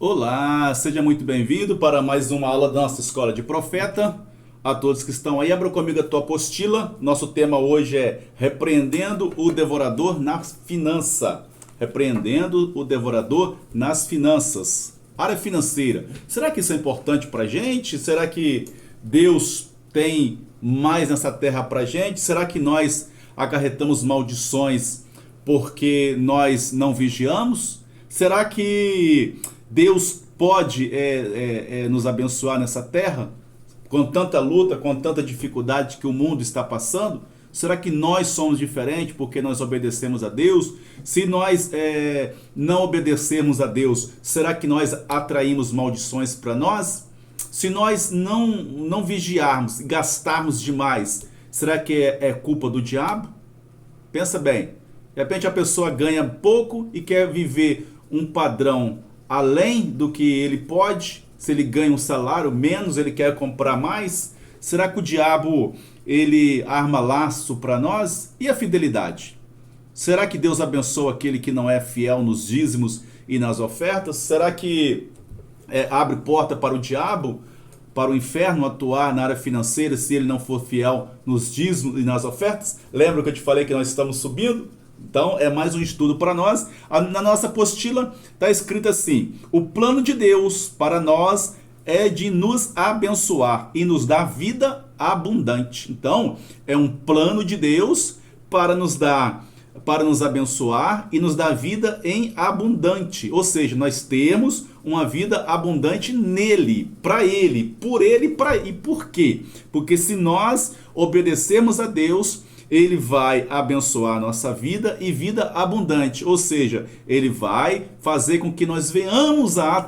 Olá, seja muito bem-vindo para mais uma aula da nossa Escola de Profeta. A todos que estão aí, abra comigo a tua apostila. Nosso tema hoje é Repreendendo o Devorador na Finança. Repreendendo o Devorador nas Finanças. Área financeira. Será que isso é importante para a gente? Será que Deus tem mais nessa terra para a gente? Será que nós acarretamos maldições porque nós não vigiamos? Será que Deus pode nos abençoar nessa terra, com tanta luta, com tanta dificuldade que o mundo está passando? Será que nós somos diferentes porque nós obedecemos a Deus? Se nós não obedecermos a Deus, será que nós atraímos maldições para nós? Se nós não vigiarmos, gastarmos demais, será que é culpa do diabo? Pensa bem, de repente a pessoa ganha pouco e quer viver um padrão além do que ele pode. Se ele ganha um salário menos, ele quer comprar mais. Será que o diabo ele arma laço para nós? E a fidelidade? Será que Deus abençoa aquele que não é fiel nos dízimos e nas ofertas? Será que abre porta para o diabo, para o inferno atuar na área financeira se ele não for fiel nos dízimos e nas ofertas? Lembra que eu te falei que nós estamos subindo? Então é mais um estudo para nós. Na nossa apostila está escrito assim: o plano de Deus para nós é de nos abençoar e nos dar vida abundante. Então é um plano de Deus para nos abençoar e nos dar vida em abundante. Ou seja, nós temos uma vida abundante nele, para ele, por ele e por quê? Porque se nós obedecermos a Deus, ele vai abençoar a nossa vida e vida abundante. Ou seja, ele vai fazer com que nós venhamos a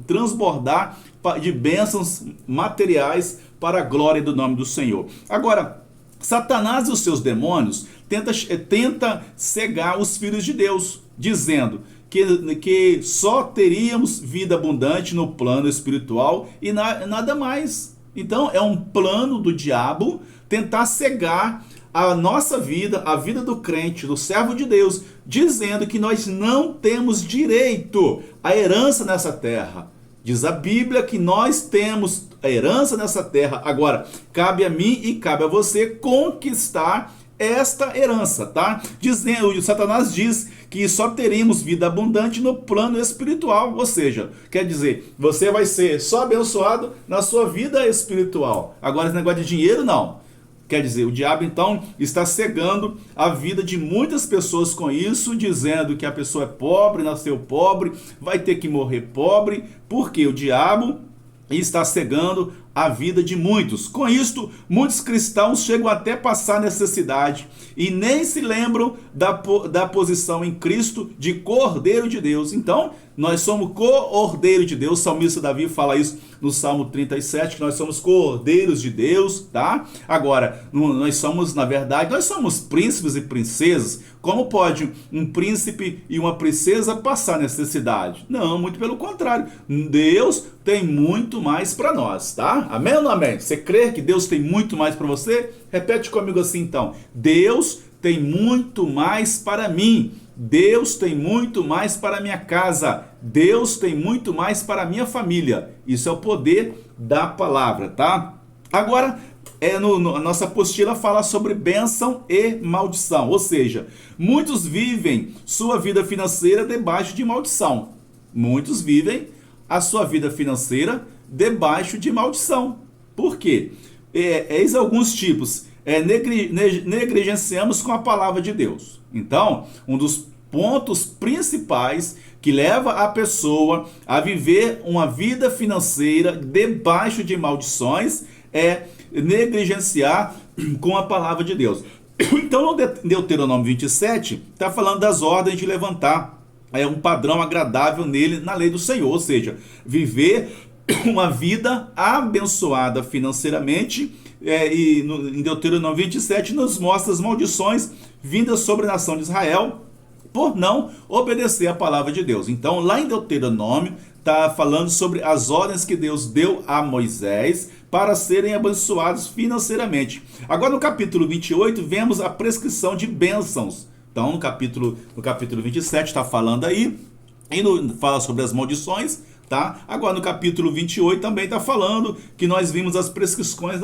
transbordar de bênçãos materiais para a glória do nome do Senhor. Agora, Satanás e os seus demônios tenta cegar os filhos de Deus, dizendo que só teríamos vida abundante no plano espiritual e nada mais. Então é um plano do diabo tentar cegar a nossa vida, a vida do crente, do servo de Deus, dizendo que nós não temos direito à herança nessa terra. Diz a Bíblia que nós temos a herança nessa terra. Agora, cabe a mim e cabe a você conquistar esta herança, tá? Satanás diz que só teremos vida abundante no plano espiritual, ou seja, quer dizer, você vai ser só abençoado na sua vida espiritual. Agora, esse negócio de dinheiro, não. Quer dizer, o diabo então está cegando a vida de muitas pessoas com isso, dizendo que a pessoa é pobre, nasceu pobre, vai ter que morrer pobre, porque o diabo está cegando a vida de muitos. Com isto, muitos cristãos chegam até passar necessidade e nem se lembram da posição em Cristo de Cordeiro de Deus. Então, nós somos Cordeiro de Deus. O salmista Davi fala isso no Salmo 37, que nós somos Cordeiros de Deus, tá? Agora, nós somos, na verdade, nós somos príncipes e princesas. Como pode um príncipe e uma princesa passar necessidade? Não, muito pelo contrário. Deus tem muito mais para nós, tá? Amém ou não amém? Você crê que Deus tem muito mais para você? Repete comigo assim então: Deus tem muito mais para mim. Deus tem muito mais para a minha casa. Deus tem muito mais para a minha família. Isso é o poder da palavra, tá? Agora, a nossa apostila fala sobre bênção e maldição. Ou seja, muitos vivem sua vida financeira debaixo de maldição. Muitos vivem a sua vida financeira debaixo de maldição. Por quê? Eis alguns tipos. Negligenciamos com a palavra de Deus. Então, um dos pontos principais que leva a pessoa a viver uma vida financeira debaixo de maldições é negligenciar com a palavra de Deus. Então, no Deuteronômio 27, está falando das ordens de levantar um padrão agradável nele, na lei do Senhor, ou seja, viver uma vida abençoada financeiramente. Em Deuteronômio 27 nos mostra as maldições vindas sobre a nação de Israel por não obedecer a palavra de Deus. Então, lá em Deuteronômio está falando sobre as ordens que Deus deu a Moisés para serem abençoados financeiramente. Agora, no capítulo 28, vemos a prescrição de bênçãos. Então, no capítulo 27 está falando aí E fala sobre as maldições, tá? Agora no capítulo 28 também está falando que nós vimos as prescrições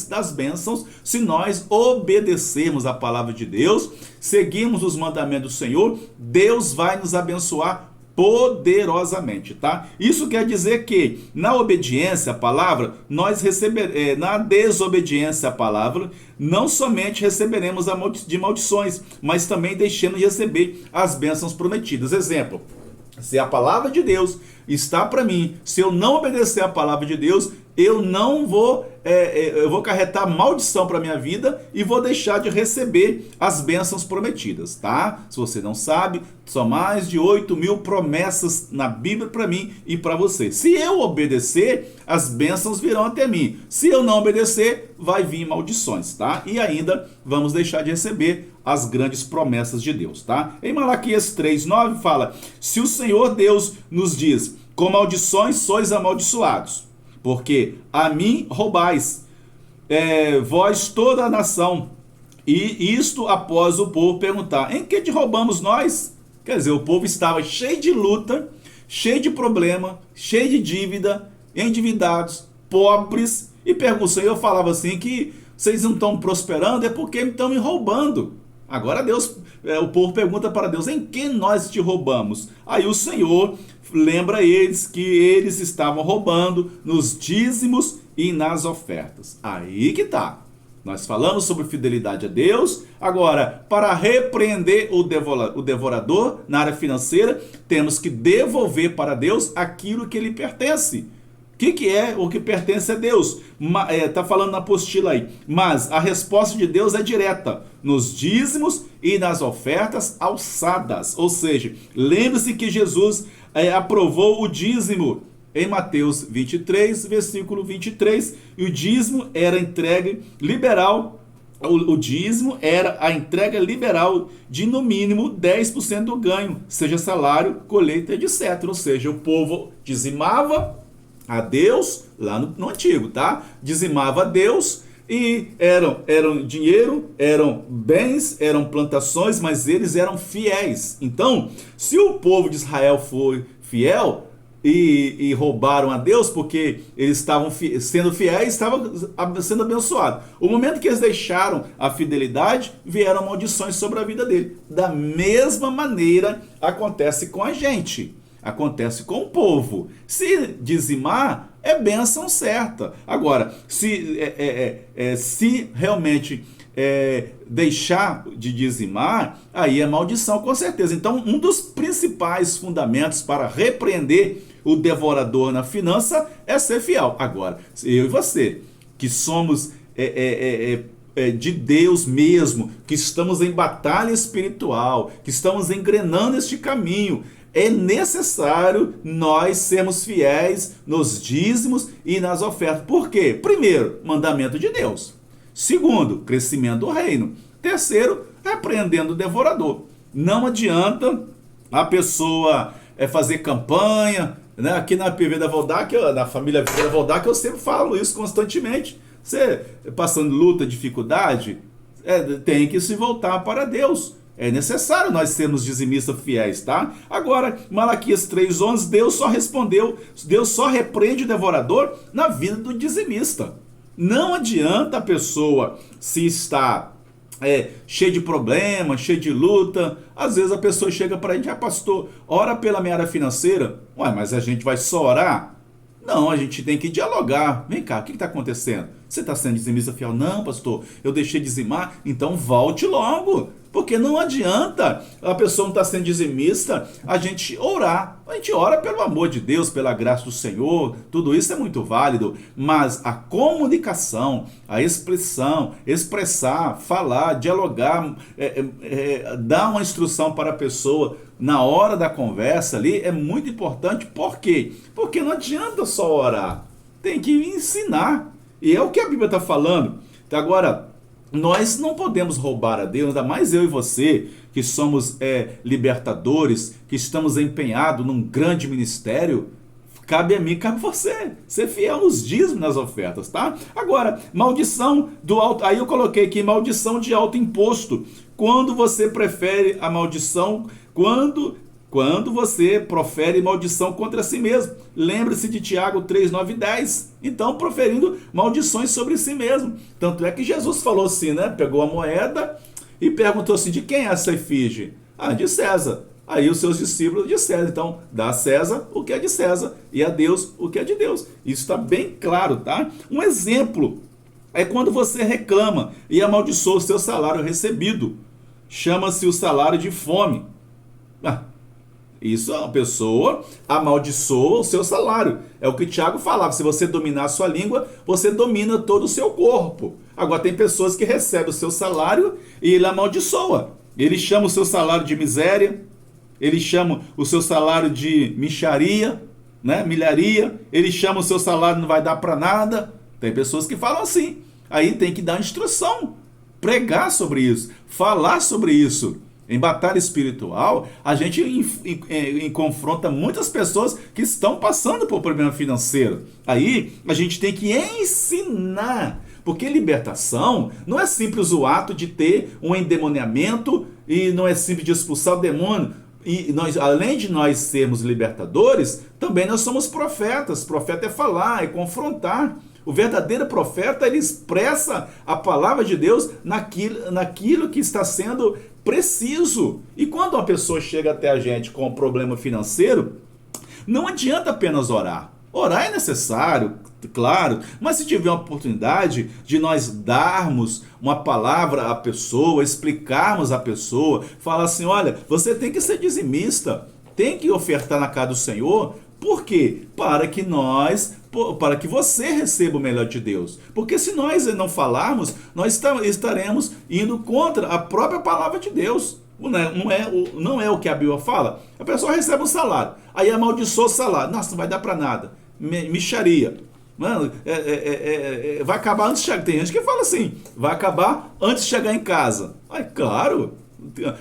das bênçãos se nós obedecermos a palavra de Deus, seguimos os mandamentos do Senhor, Deus vai nos abençoar poderosamente, tá? Isso quer dizer que na obediência à palavra, na desobediência à palavra, não somente receberemos de maldições, mas também deixemos de receber as bênçãos prometidas. Exemplo: se a palavra de Deus está para mim, se eu não obedecer a palavra de Deus, eu vou carregar maldição para minha vida e vou deixar de receber as bênçãos prometidas, tá? Se você não sabe, são mais de 8.000 promessas na Bíblia para mim e para você. Se eu obedecer, as bênçãos virão até mim. Se eu não obedecer, vai vir maldições, tá? E ainda vamos deixar de receber as grandes promessas de Deus, tá? Em Malaquias 3:9 fala: se o Senhor Deus nos diz, com maldições sois amaldiçoados, porque a mim roubais, vós toda a nação. E isto após o povo perguntar: em que te roubamos nós? Quer dizer, o povo estava cheio de luta, cheio de problema, cheio de dívida, endividados, pobres, e o Senhor falava assim que vocês não estão prosperando, é porque estão me roubando. Agora o povo pergunta para Deus: em que nós te roubamos? Aí o Senhor lembra eles que eles estavam roubando nos dízimos e nas ofertas. Aí que tá. Nós falamos sobre fidelidade a Deus. Agora, para repreender o devorador na área financeira, temos que devolver para Deus aquilo que lhe pertence. O que é o que pertence a Deus? Está falando na apostila aí. Mas a resposta de Deus é direta: nos dízimos e nas ofertas alçadas. Ou seja, lembre-se que Jesus aprovou o dízimo em Mateus 23, versículo 23. E o dízimo era entregue liberal. O dízimo era a entrega liberal de no mínimo 10% do ganho, seja salário, colheita, etc. Ou seja, o povo dizimava a Deus, lá no antigo, tá? Dizimava a Deus e eram dinheiro, eram bens, eram plantações, mas eles eram fiéis. Então, se o povo de Israel foi fiel e roubaram a Deus porque eles estavam sendo fiéis, estavam sendo abençoados. O momento que eles deixaram a fidelidade, vieram maldições sobre a vida dele. Da mesma maneira acontece com a gente. Acontece com o povo. Se dizimar, é bênção certa. Agora, se realmente deixar de dizimar, aí é maldição com certeza. Então, um dos principais fundamentos para repreender o devorador na finança é ser fiel. Agora, eu e você, que somos de Deus mesmo, que estamos em batalha espiritual, que estamos engrenando este caminho, é necessário nós sermos fiéis nos dízimos e nas ofertas. Por quê? Primeiro, mandamento de Deus. Segundo, crescimento do reino. Terceiro, repreendendo o devorador. Não adianta a pessoa fazer campanha, né? Aqui na PV da Valdac, na família PV da Valdac, eu sempre falo isso constantemente. Você passando luta, dificuldade, tem que se voltar para Deus. É necessário nós sermos dizimistas fiéis, tá? Agora, Malaquias 3:11, Deus só repreende o devorador na vida do dizimista. Não adianta a pessoa, se está cheia de problema, cheia de luta, às vezes a pessoa chega para a gente: pastor, ora pela minha área financeira. Ué, mas a gente vai só orar? Não, a gente tem que dialogar. Vem cá, o que está acontecendo? Você está sendo dizimista fiel? Não, pastor, eu deixei de dizimar. Então volte logo. Porque não adianta a pessoa não estar sendo dizimista, a gente orar. A gente ora pelo amor de Deus, pela graça do Senhor, tudo isso é muito válido. Mas a comunicação, a expressar, falar, dialogar, dar uma instrução para a pessoa na hora da conversa ali é muito importante. Por quê? Porque não adianta só orar, tem que ensinar. E é o que a Bíblia está falando. Então, agora, nós não podemos roubar a Deus, ainda mais eu e você, que somos libertadores, que estamos empenhados num grande ministério. Cabe a mim, cabe a você, ser fiel nos dízimos, nas ofertas, tá? Agora, maldição do alto, aí eu coloquei aqui maldição de alto imposto. Quando você prefere a maldição, quando Quando você profere maldição contra si mesmo. Lembre-se de Tiago 3, 9 e 10. Então, proferindo maldições sobre si mesmo. Tanto é que Jesus falou assim, né? Pegou a moeda e perguntou assim, de quem é essa efígie? Ah, de César. Aí os seus discípulos de César. Então, dá a César o que é de César e a Deus o que é de Deus. Isso está bem claro, tá? Um exemplo é quando você reclama e amaldiçoa o seu salário recebido. Chama-se o salário de fome. Isso, a pessoa amaldiçoa o seu salário. É o que Tiago falava, se você dominar a sua língua, você domina todo o seu corpo. Agora tem pessoas que recebem o seu salário e ele amaldiçoa. Ele chama o seu salário de miséria, ele chama o seu salário de mixaria, né? Milharia, ele chama o seu salário não vai dar para nada. Tem pessoas que falam assim. Aí tem que dar instrução, pregar sobre isso, falar sobre isso. Em batalha espiritual, a gente confronta muitas pessoas que estão passando por problema financeiro. Aí a gente tem que ensinar, porque libertação não é simples o ato de ter um endemoniamento e não é simples de expulsar o demônio. E nós, além de nós sermos libertadores, também nós somos profetas. Profeta é falar, é confrontar. O verdadeiro profeta, ele expressa a palavra de Deus naquilo que está sendo preciso. E quando uma pessoa chega até a gente com um problema financeiro, não adianta apenas orar. Orar é necessário, claro, mas se tiver uma oportunidade de nós darmos uma palavra à pessoa, explicarmos à pessoa, falar assim, olha, você tem que ser dizimista, tem que ofertar na casa do Senhor. Por quê? Para que você receba o melhor de Deus. Porque se nós não falarmos, nós estaremos indo contra a própria palavra de Deus. Não é o que a Bíblia fala. A pessoa recebe um salário, aí amaldiçoa o salário. Nossa, não vai dar para nada. Mixaria. Mano, vai acabar antes de chegar. Tem gente que fala assim, vai acabar antes de chegar em casa. Aí, claro,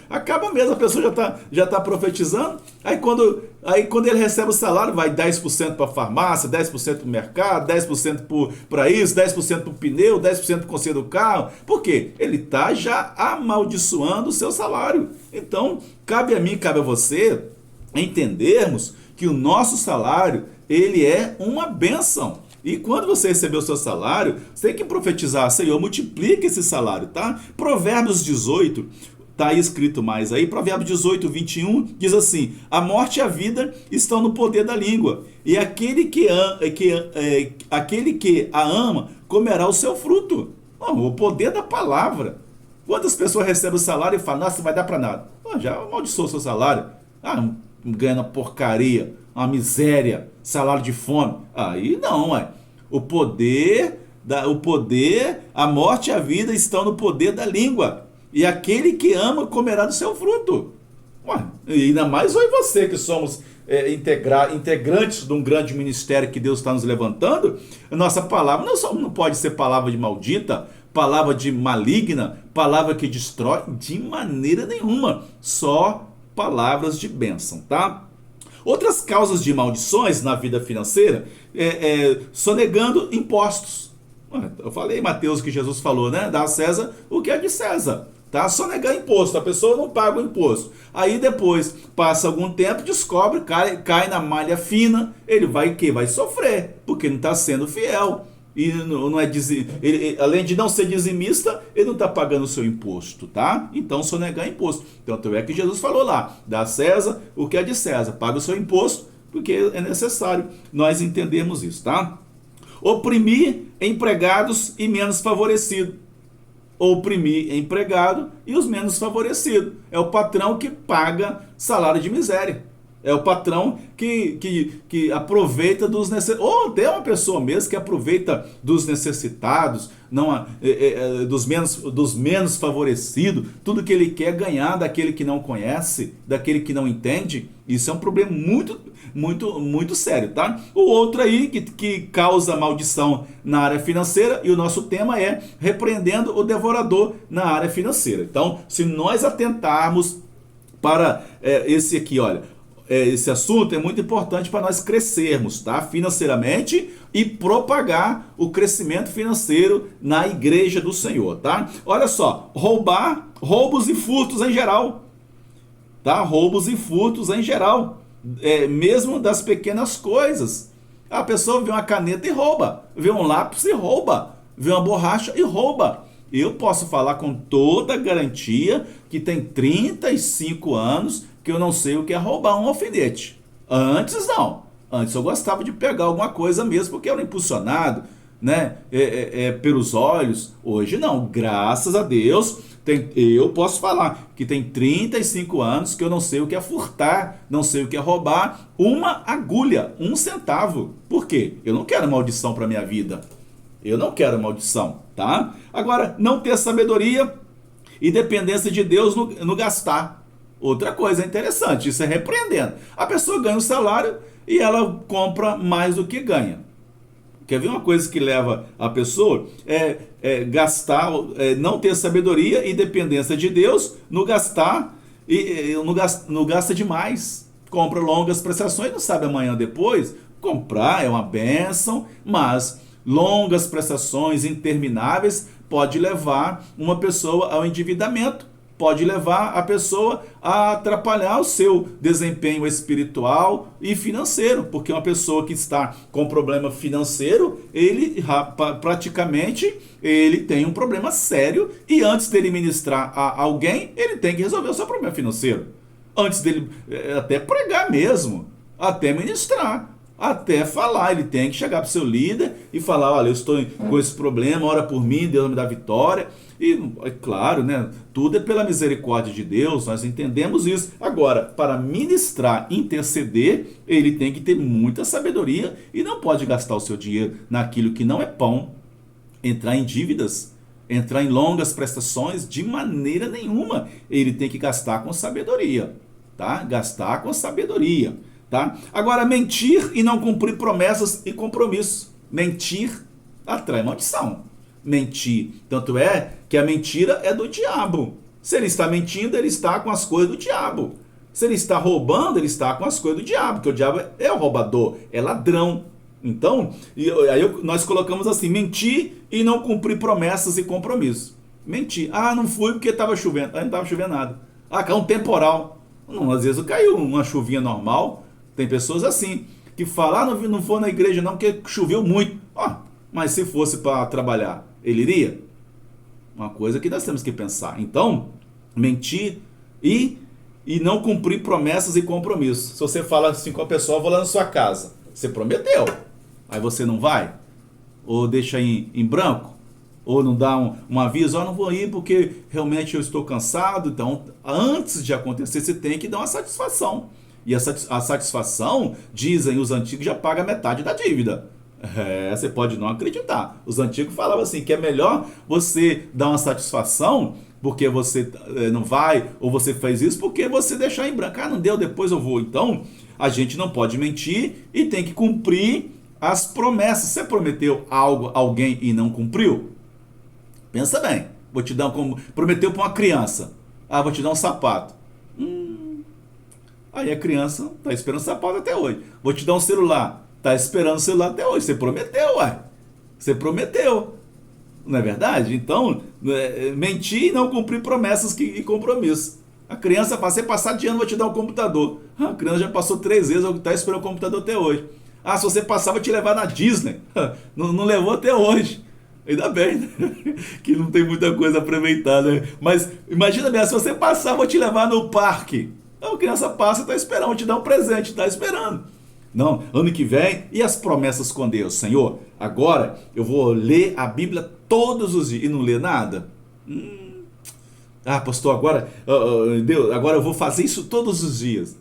acaba mesmo, a pessoa já tá profetizando. Aí quando ele recebe o salário, vai 10% para a farmácia, 10% para o mercado, 10% para isso, 10% para o pneu, 10% para o conserto do carro. Por quê? Ele está já amaldiçoando o seu salário. Então, cabe a mim, cabe a você entendermos que o nosso salário, ele é uma bênção. E quando você receber o seu salário, você tem que profetizar, Senhor, multiplica esse salário, tá? Provérbios 18, tá aí escrito mais aí, Provérbios 18, 21, diz assim, a morte e a vida estão no poder da língua, e aquele que a ama comerá o seu fruto. O poder da palavra. Quantas pessoas recebem o salário e falam, nossa, não vai dar para nada. Já amaldiçoou o seu salário. Ganha uma porcaria, uma miséria, salário de fome. Aí não, o poder, a morte e a vida estão no poder da língua. E aquele que ama comerá do seu fruto. E ainda mais eu e você que somos integrantes de um grande ministério que Deus está nos levantando. Nossa palavra não pode ser palavra de maldita, palavra de maligna, palavra que destrói, de maneira nenhuma. Só palavras de bênção, tá? Outras causas de maldições na vida financeira sonegando impostos. Eu falei, Mateus, que Jesus falou, né? Dá a César o que é de César. Tá? Sonegar imposto, a pessoa não paga o imposto. Aí depois, passa algum tempo, descobre, cai na malha fina, ele vai sofrer, porque não está sendo fiel. E não é além de não ser dizimista, ele não está pagando o seu imposto, tá? Então, sonegar imposto. Tanto é que Jesus falou lá, dá a César o que é de César, paga o seu imposto, porque é necessário nós entendermos isso, tá? Oprimir empregados e menos favorecidos. Oprimir empregado e os menos favorecidos. É o patrão que paga salário de miséria. É o patrão que aproveita dos necessitados. Ou até uma pessoa mesmo que aproveita dos necessitados, dos menos favorecidos. Tudo que ele quer ganhar daquele que não conhece, daquele que não entende. Isso é um problema muito, muito, muito sério, tá? O outro aí que causa maldição na área financeira, e o nosso tema é repreendendo o devorador na área financeira. Então, se nós atentarmos para esse aqui, olha, esse assunto é muito importante para nós crescermos, tá? Financeiramente e propagar o crescimento financeiro na igreja do Senhor, tá? Olha só, roubos e furtos em geral. tá? Roubos e furtos em geral, mesmo das pequenas coisas. A pessoa vê uma caneta e rouba, vê um lápis e rouba, vê uma borracha e rouba. Eu posso falar com toda garantia que tem 35 anos que eu não sei o que é roubar um alfinete. Antes não. Antes eu gostava de pegar alguma coisa mesmo porque eu era impulsionado, né? Pelos olhos. Hoje não. Graças a Deus, eu posso falar que tem 35 anos que eu não sei o que é furtar, não sei o que é roubar uma agulha, 1 centavo. Por quê? Eu não quero maldição para minha vida. Eu não quero maldição, tá? Agora, não ter sabedoria e dependência de Deus no gastar. Outra coisa interessante, isso é repreendendo. A pessoa ganha um salário e ela compra mais do que ganha. Quer ver uma coisa que leva a pessoa gastar, não ter sabedoria e dependência de Deus no gastar e no gasta demais. Compra longas prestações, não sabe amanhã depois. Comprar é uma bênção, mas longas prestações intermináveis pode levar uma pessoa ao endividamento, pode levar a pessoa a atrapalhar o seu desempenho espiritual e financeiro, porque uma pessoa que está com problema financeiro, ele praticamente ele tem um problema sério e antes dele ministrar a alguém, ele tem que resolver o seu problema financeiro. Antes dele até pregar mesmo, até ministrar, até falar, ele tem que chegar para o seu líder e falar, olha, eu estou com esse problema, ora por mim, Deus me dá vitória. E é claro, né, tudo é pela misericórdia de Deus, nós entendemos isso. Agora, para ministrar, interceder, ele tem que ter muita sabedoria e não pode gastar o seu dinheiro naquilo que não é pão, entrar em dívidas, entrar em longas prestações, de maneira nenhuma. Ele tem que gastar com sabedoria, tá? Gastar com sabedoria. Tá? Agora, mentir e não cumprir promessas e compromissos. Mentir atrai maldição. Mentir. Tanto é que a mentira é do diabo. Se ele está mentindo, ele está com as coisas do diabo. Se ele está roubando, ele está com as coisas do diabo. Porque o diabo é o roubador, é ladrão. Então, nós colocamos assim: mentir e não cumprir promessas e compromissos. Mentir. Ah, não fui porque estava chovendo. Ah, não estava chovendo nada. Ah, caiu um temporal. Não, às vezes caiu uma chuvinha normal. Tem pessoas assim, que falam, não vou na igreja não, porque choveu muito. Mas se fosse para trabalhar, ele iria? Uma coisa que nós temos que pensar. Então, mentir e não cumprir promessas e compromissos. Se você fala assim com a pessoa, vou lá na sua casa. Você prometeu. Aí você não vai? Ou deixa em branco? Ou não dá um aviso, não vou ir porque realmente eu estou cansado. Então, antes de acontecer, você tem que dar uma satisfação. E a satisfação, dizem os antigos, já paga metade da dívida. Você pode não acreditar. Os antigos falavam assim, que é melhor você dar uma satisfação porque você não vai, ou você fez isso porque você deixar em branco. Não deu, depois eu vou. Então, a gente não pode mentir e tem que cumprir as promessas. Você prometeu algo a alguém e não cumpriu? Pensa bem. Vou te dar prometeu para uma criança. Vou te dar um sapato. Aí a criança está esperando o sapato até hoje. Vou te dar um celular. Está esperando o celular até hoje. Você prometeu, ué. Você prometeu. Não é verdade? Então, mentir e não cumprir promessas e compromissos. A criança fala, você passar de ano, vou te dar um computador. A criança já passou 3 vezes, está esperando o computador até hoje. Se você passar, vou te levar na Disney. Não levou até hoje. Ainda bem, né? Que não tem muita coisa a aproveitar, né? Mas imagina bem, se você passar, vou te levar no parque. Então a criança passa e está esperando, vou te dar um presente, está esperando. Não, ano que vem, e as promessas com Deus? Senhor, agora eu vou ler a Bíblia todos os dias e não ler nada? Pastor, agora, Deus, agora eu vou fazer isso todos os dias.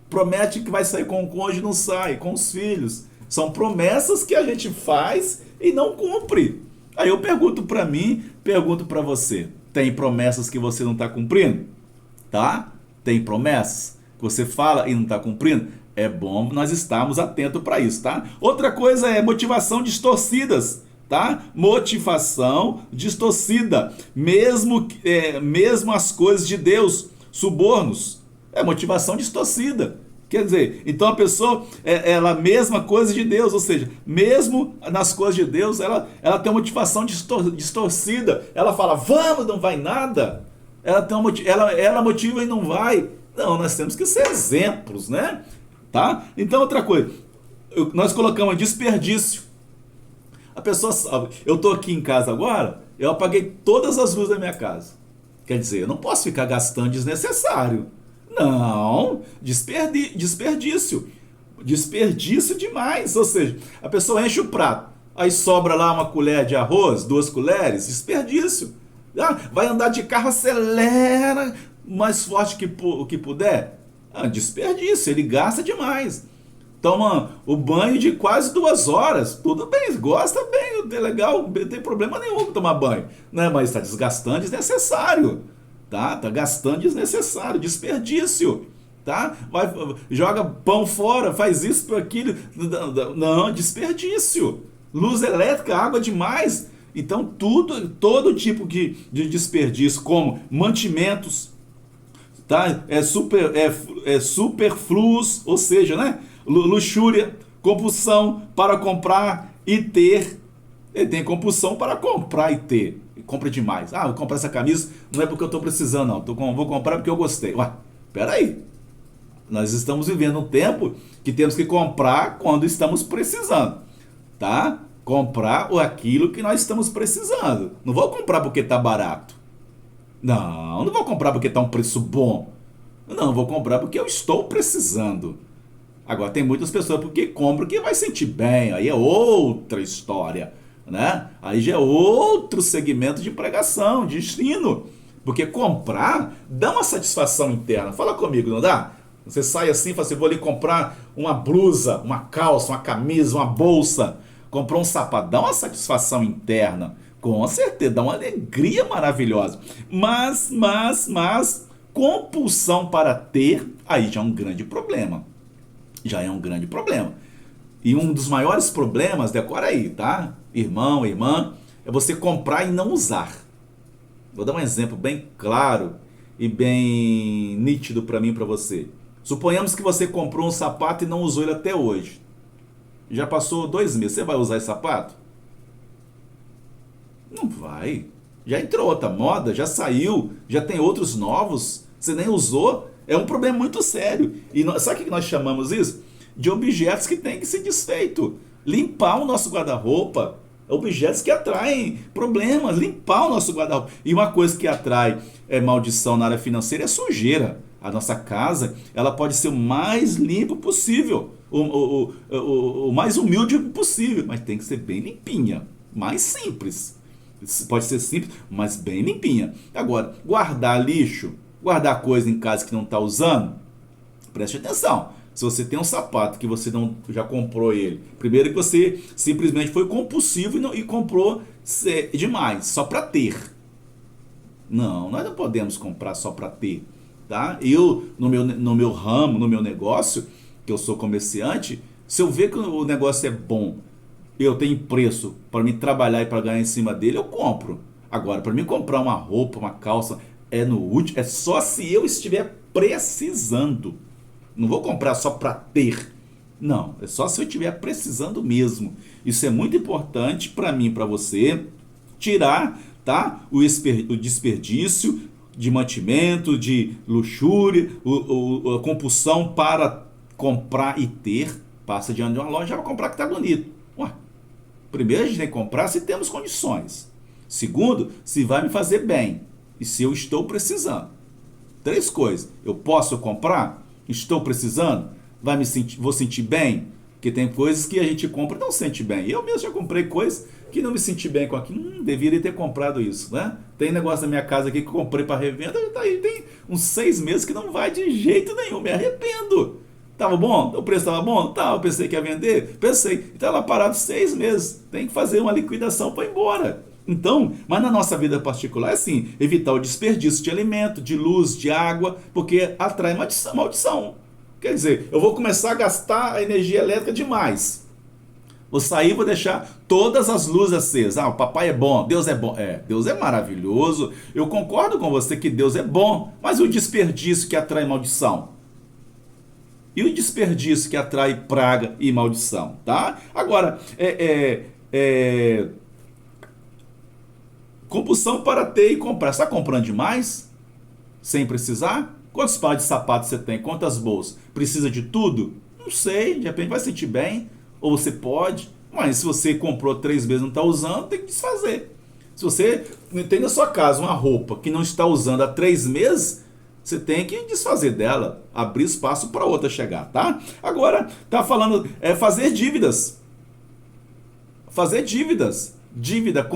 Promete que vai sair com o cônjuge, não sai, com os filhos. São promessas que a gente faz e não cumpre. Aí eu pergunto para mim, pergunto para você, tem promessas que você não está cumprindo? Tá? Tem promessas que você fala e não está cumprindo? É bom nós estarmos atentos para isso, tá? Outra coisa é motivação distorcidas, tá? Motivação distorcida. Mesmo as coisas de Deus, subornos, é motivação distorcida. Quer dizer, então a pessoa, ela mesma coisa de Deus, ou seja, mesmo nas coisas de Deus, ela tem uma motivação distorcida. Ela fala, vamos, não vai nada. Ela motiva e não vai. Não, nós temos que ser exemplos, né? Tá? Então, outra coisa, nós colocamos desperdício. A pessoa sabe, eu estou aqui em casa agora, eu apaguei todas as luzes da minha casa. Quer dizer, eu não posso ficar gastando desnecessário. Não, desperdício. Desperdício demais. Ou seja, a pessoa enche o prato, aí sobra lá uma colher de arroz, 2 colheres, desperdício. Vai andar de carro, acelera mais forte que puder. Desperdício, ele gasta demais. Toma o banho de quase 2 horas. Tudo bem, gosta bem, é legal, não tem problema nenhum tomar banho, né? Mas está desgastando desnecessário. Tá gastando desnecessário, desperdício. Tá? Joga pão fora, faz isso para aquilo. Não, desperdício. Luz elétrica, água demais. Então, todo tipo de desperdício, como mantimentos, tá? Superfluos, ou seja, né? Luxúria, compulsão para comprar e ter. Ele tem compulsão para comprar e ter. Compra demais. Vou comprar essa camisa, não é porque eu estou precisando, não. Vou comprar porque eu gostei. Peraí. Nós estamos vivendo um tempo que temos que comprar quando estamos precisando. Tá? Comprar aquilo que nós estamos precisando. Não vou comprar porque está barato. Não vou comprar porque está um preço bom. Não, vou comprar porque eu estou precisando. Agora, tem muitas pessoas que compram que vai sentir bem, aí é outra história, né? Aí já é outro segmento de pregação, de ensino. Porque comprar dá uma satisfação interna. Fala comigo, não dá? Você sai assim e fala assim, vou ali comprar uma blusa, uma calça, uma camisa, uma bolsa. Comprou um sapato, dá uma satisfação interna. Com certeza, dá uma alegria maravilhosa. Mas, compulsão para ter, aí já é um grande problema. Já é um grande problema. E um dos maiores problemas, decora aí, tá? Irmão, irmã, é você comprar e não usar. Vou dar um exemplo bem claro e bem nítido para mim e para você. Suponhamos que você comprou um sapato e não usou ele até hoje. Já passou 2 meses, você vai usar esse sapato? Não vai. Já entrou outra moda, já saiu, já tem outros novos, você nem usou. É um problema muito sério. E sabe o que nós chamamos isso? De objetos que têm que ser desfeitos. Limpar o nosso guarda-roupa. Objetos que atraem problemas. Limpar o nosso guarda-roupa. E uma coisa que atrai maldição na área financeira é sujeira. A nossa casa, ela pode ser o mais limpo possível. O mais humilde possível. Mas tem que ser bem limpinha. Mais simples. Pode ser simples, mas bem limpinha. Agora, guardar lixo, guardar coisa em casa que não está usando, preste atenção. Se você tem um sapato que você não já comprou ele, primeiro que você simplesmente foi compulsivo e comprou demais, só para ter. Não, nós não podemos comprar só para ter. Tá? Eu, no meu ramo, no meu negócio, que eu sou comerciante, se eu ver que o negócio é bom, eu tenho preço para me trabalhar e para ganhar em cima dele, eu compro. Agora, para mim comprar uma roupa, uma calça, é só se eu estiver precisando. Não vou comprar só para ter. Não, é só se eu estiver precisando mesmo. Isso é muito importante para mim, para você, tirar, tá? O desperdício de mantimento, de luxúria, a compulsão para comprar e ter. Passa diante de uma loja, vai comprar que está bonito. Primeiro, a gente tem que comprar se temos condições. Segundo, se vai me fazer bem e se eu estou precisando. 3 coisas. Eu posso comprar? Estou precisando? Vou sentir bem? Porque tem coisas que a gente compra e não sente bem. Eu mesmo já comprei coisas que não me senti bem com aquilo. Deveria ter comprado isso, né? Tem negócio na minha casa aqui que eu comprei para revenda. Tá aí, tem uns 6 meses que não vai de jeito nenhum. Me arrependo. Tava bom? O preço estava bom? Tá, eu pensei que ia vender? Pensei. Então ela parado 6 meses. Tem que fazer uma liquidação para ir embora. Então, mas na nossa vida particular é assim, evitar o desperdício de alimento, de luz, de água, porque atrai maldição. Quer dizer, eu vou começar a gastar a energia elétrica demais. Vou sair, vou deixar todas as luzes acesas. O papai é bom, Deus é bom. Deus é maravilhoso. Eu concordo com você que Deus é bom, mas o desperdício que atrai maldição? E o desperdício que atrai praga e maldição, tá? Agora, compulsão para ter e comprar. Você está comprando demais? Sem precisar? Quantos pares de sapatos você tem? Quantas bolsas? Precisa de tudo? Não sei, de repente vai sentir bem, ou você pode, mas se você comprou 3 meses e não está usando, tem que desfazer. Se você tem na sua casa uma roupa que não está usando há 3 meses, você tem que desfazer dela, abrir espaço para outra chegar, tá? Agora, tá falando, fazer dívidas. Fazer dívidas. Dívida,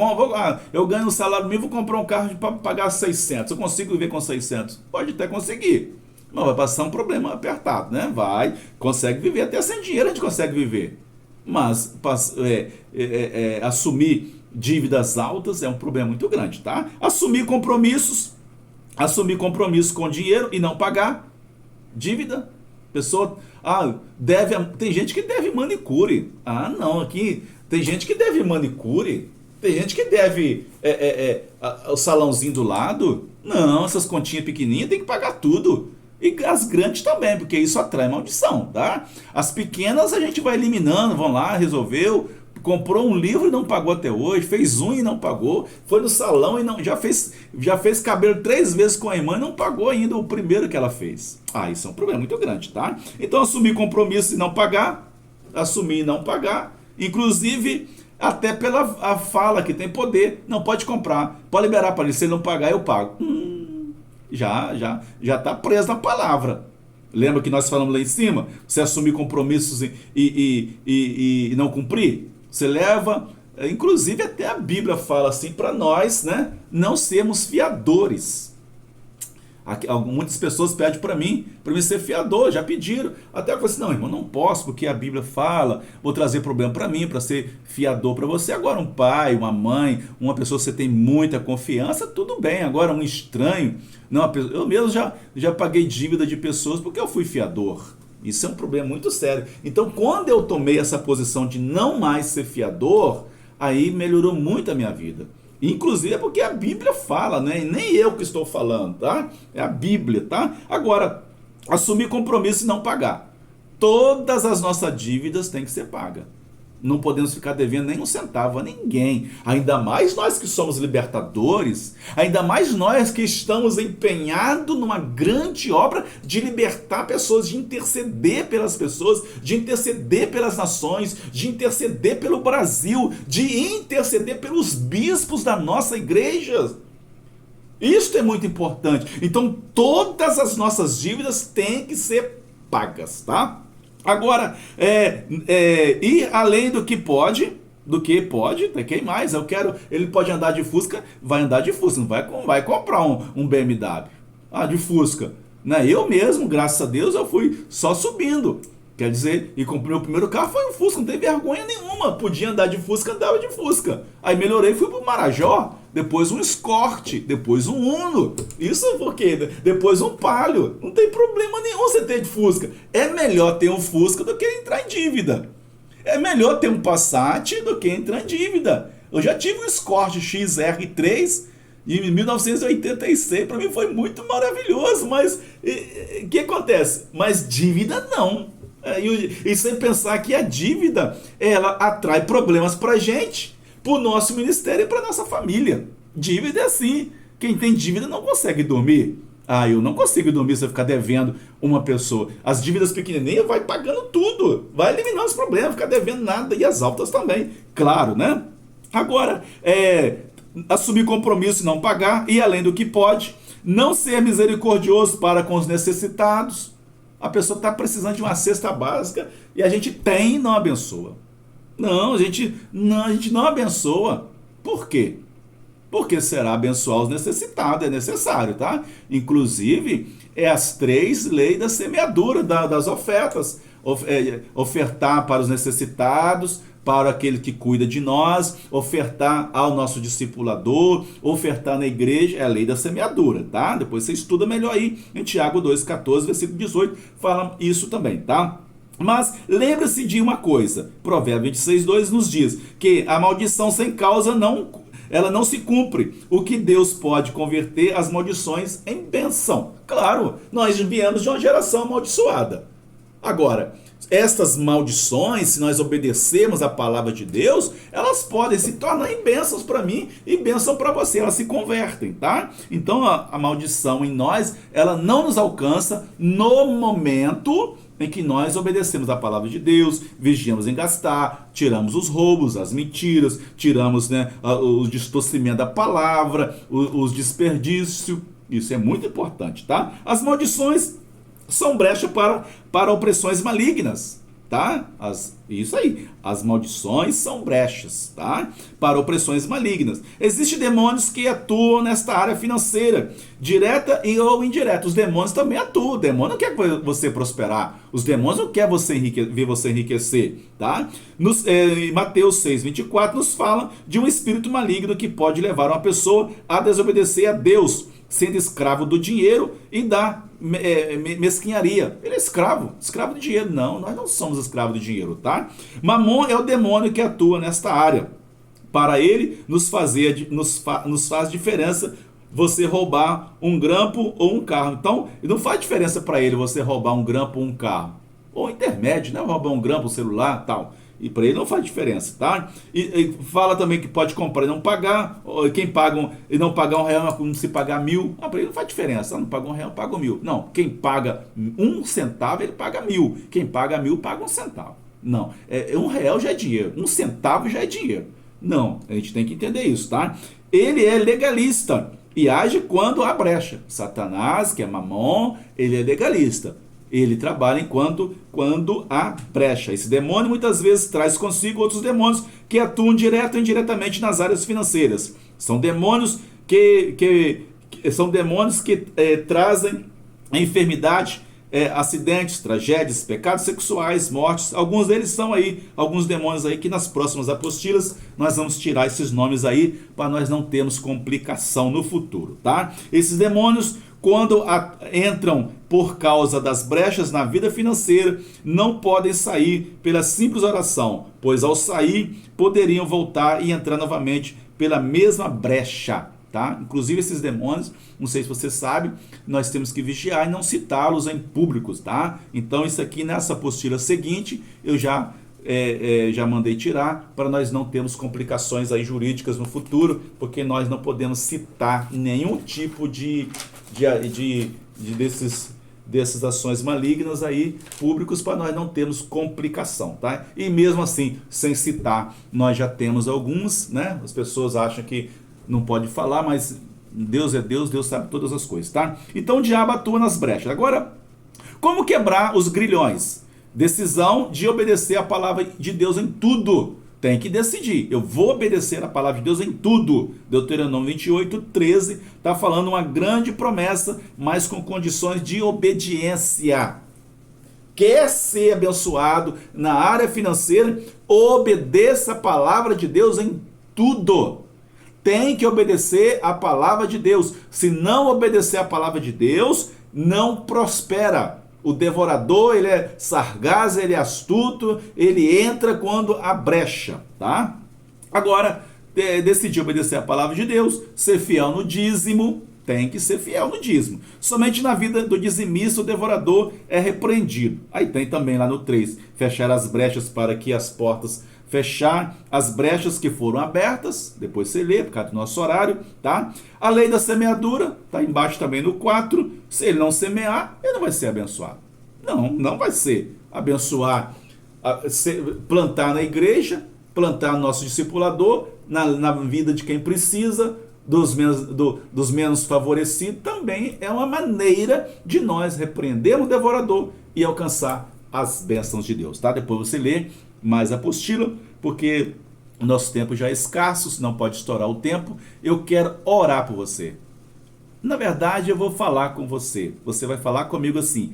eu ganho um salário mínimo, vou comprar um carro para pagar 600. Eu consigo viver com 600? Pode até conseguir. Mas vai passar um problema apertado, né? Consegue viver, até sem dinheiro a gente consegue viver. Mas assumir dívidas altas é um problema muito grande, tá? Assumir compromissos com dinheiro e não pagar. Dívida. Pessoa, tem gente que deve manicure. Não, aqui tem gente que deve manicure. Tem gente que deve o salãozinho do lado. Não, essas continhas pequenininhas tem que pagar tudo. E as grandes também, porque isso atrai maldição, tá? As pequenas a gente vai eliminando, vão lá, resolveu, comprou um livro e não pagou até hoje, fez unha e não pagou, foi no salão e já fez cabelo 3 vezes com a irmã e não pagou ainda o primeiro que ela fez. Isso é um problema muito grande, tá? Então assumir compromisso e não pagar, inclusive até pela a fala que tem poder, não pode comprar, pode liberar para ele, se ele não pagar eu pago. Já está preso na palavra. Lembra que nós falamos lá em cima? Você assumir compromissos e não cumprir? Você leva, inclusive até a Bíblia fala assim para nós, né, não sermos fiadores. Muitas pessoas pedem para mim ser fiador, já pediram. Até eu falei assim, não, irmão, não posso, porque a Bíblia fala, vou trazer problema para mim, para ser fiador para você. Agora um pai, uma mãe, uma pessoa que você tem muita confiança, tudo bem. Agora um estranho, não, eu mesmo já paguei dívida de pessoas porque eu fui fiador. Isso é um problema muito sério. Então, quando eu tomei essa posição de não mais ser fiador, aí melhorou muito a minha vida. Inclusive é porque a Bíblia fala, né? E nem eu que estou falando, tá? É a Bíblia, tá? Agora, assumir compromisso e não pagar. Todas as nossas dívidas têm que ser pagas. Não podemos ficar devendo nem um centavo a ninguém. Ainda mais nós que somos libertadores, ainda mais nós que estamos empenhados numa grande obra de libertar pessoas, de interceder pelas pessoas, de interceder pelas nações, de interceder pelo Brasil, de interceder pelos bispos da nossa igreja. Isso é muito importante. Então, todas as nossas dívidas têm que ser pagas, tá? Agora, ir além do que pode, quem mais? Ele pode andar de Fusca, vai andar de Fusca, não vai comprar um BMW. De Fusca. Né? Eu mesmo, graças a Deus, eu fui só subindo. Quer dizer, e comprei o primeiro carro, foi um Fusca, não tem vergonha nenhuma. Podia andar de Fusca, andava de Fusca. Aí melhorei, fui pro Marajó, depois um Escort, depois um Uno. Isso porque depois um Palio. Não tem problema nenhum você ter de Fusca. É melhor ter um Fusca do que entrar em dívida. É melhor ter um Passat do que entrar em dívida. Eu já tive um Escort XR3 em 1986, para mim foi muito maravilhoso, mas o que acontece? Mas dívida não. E sem pensar que a dívida, ela atrai problemas pra gente, pro nosso ministério e pra nossa família. Dívida é assim. Quem tem dívida não consegue dormir. Eu não consigo dormir se eu ficar devendo uma pessoa. As dívidas pequenininhas vai pagando tudo, vai eliminando os problemas, ficar devendo nada, e as altas também, claro, né? Agora, assumir compromisso e não pagar, e além do que pode, não ser misericordioso para com os necessitados. A pessoa está precisando de uma cesta básica e a gente tem e não abençoa. A gente não abençoa. Por quê? Porque será abençoar os necessitados, é necessário, tá? Inclusive, as 3 leis da semeadura, das ofertas. Ofertar para os necessitados, para aquele que cuida de nós, ofertar ao nosso discipulador, ofertar na igreja, é a lei da semeadura, tá? Depois você estuda melhor aí, em Tiago 2,14, versículo 18, fala isso também, tá? Mas lembre-se de uma coisa, Provérbios 26,2 nos diz que a maldição sem causa ela não se cumpre. O que Deus pode converter as maldições em bênção. Claro, nós viemos de uma geração amaldiçoada. Agora, estas maldições, se nós obedecermos a palavra de Deus, elas podem se tornar em bênçãos para mim e bênção para você, elas se convertem, tá? Então a maldição em nós, ela não nos alcança no momento em que nós obedecemos a palavra de Deus, vigiamos em gastar, tiramos os roubos, as mentiras, tiramos, né, o distorcimento da palavra, os desperdícios. Isso é muito importante, tá? As maldições são brecha para opressões malignas, tá? Isso aí, as maldições são brechas, tá? Para opressões malignas. Existem demônios que atuam nesta área financeira, direta ou indireta. Os demônios também atuam. O demônio não quer você prosperar. Os demônios não querem ver você enriquecer, tá? Em Mateus 6:24 nos fala de um espírito maligno que pode levar uma pessoa a desobedecer a Deus, sendo escravo do dinheiro e da mesquinharia. Ele é escravo do dinheiro. Não, nós não somos escravos do dinheiro, tá? Mamon é o demônio que atua nesta área. Para ele, nos faz diferença você roubar um grampo ou um carro. Então, não faz diferença para ele você roubar um grampo ou um carro. Ou intermédio, né? Roubar um grampo, um celular, tal. E para ele não faz diferença, tá? E fala também que pode comprar e não pagar. Quem paga e não pagar R$1 é como se pagar 1.000. Para ele não faz diferença. Não paga R$1, paga 1.000. Não, quem paga 1 centavo, ele paga 1.000. Quem paga 1.000, paga 1 centavo. Não, R$1 já é dinheiro. 1 centavo já é dinheiro. Não, a gente tem que entender isso, tá? Ele é legalista e age quando há brecha. Satanás, que é Mamon, ele é legalista. Ele trabalha quando há brecha. Esse demônio muitas vezes traz consigo outros demônios que atuam direto ou indiretamente nas áreas financeiras. São demônios que trazem a enfermidade, acidentes, tragédias, pecados sexuais, mortes. Alguns deles são aí, alguns demônios aí que nas próximas apostilas nós vamos tirar esses nomes aí para nós não termos complicação no futuro, tá? Esses demônios, quando entram por causa das brechas na vida financeira, não podem sair pela simples oração, pois ao sair poderiam voltar e entrar novamente pela mesma brecha, tá? Inclusive esses demônios, não sei se você sabe, nós temos que vigiar e não citá-los em públicos, tá? Então isso aqui nessa apostila seguinte eu já mandei tirar para nós não termos complicações aí jurídicas no futuro, porque nós não podemos citar nenhum tipo dessas ações malignas aí públicos para nós não termos complicação, tá? E mesmo assim, sem citar, nós já temos alguns, né? As pessoas acham que não pode falar, mas Deus é Deus, Deus sabe todas as coisas, tá? Então o diabo atua nas brechas. Agora, como quebrar os grilhões? Decisão de obedecer a palavra de Deus em tudo. Tem que decidir. Eu vou obedecer a palavra de Deus em tudo. Deuteronômio 28:13 está falando uma grande promessa, mas com condições de obediência. Quer ser abençoado na área financeira? Obedeça a palavra de Deus em tudo. Tem que obedecer a palavra de Deus. Se não obedecer a palavra de Deus, não prospera. O devorador, ele é sagaz, ele é astuto, ele entra quando há brecha, tá? Agora, decidir obedecer a palavra de Deus, ser fiel no dízimo, tem que ser fiel no dízimo. Somente na vida do dizimista o devorador é repreendido. Aí tem também lá no 3, fechar as brechas para que as portas... Fechar as brechas que foram abertas, depois você lê, por causa do nosso horário, tá? A lei da semeadura, tá embaixo também no 4, se ele não semear, ele não vai ser abençoado. Não vai ser. Abençoar, plantar na igreja, plantar no nosso discipulador, na vida de quem precisa, dos menos favorecidos, também é uma maneira de nós repreendermos o devorador e alcançar as bênçãos de Deus, tá? Depois você lê mais a apostila, porque o nosso tempo já é escasso, não pode estourar o tempo. Eu quero orar por você. Na verdade, eu vou falar com você. Você vai falar comigo assim.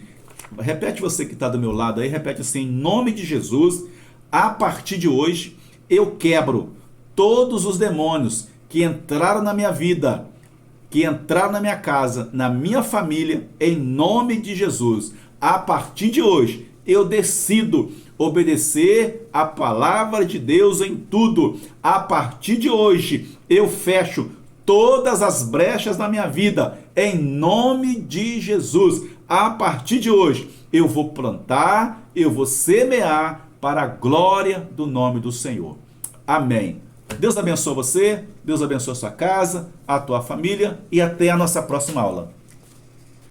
Repete, você que está do meu lado aí, repete assim: em nome de Jesus, a partir de hoje, eu quebro todos os demônios que entraram na minha vida, que entraram na minha casa, na minha família, em nome de Jesus. A partir de hoje, eu decido obedecer a palavra de Deus em tudo. A partir de hoje, eu fecho todas as brechas na minha vida, em nome de Jesus. A partir de hoje, eu vou plantar, eu vou semear para a glória do nome do Senhor. Amém. Deus abençoe você, Deus abençoe a sua casa, a tua família e até a nossa próxima aula.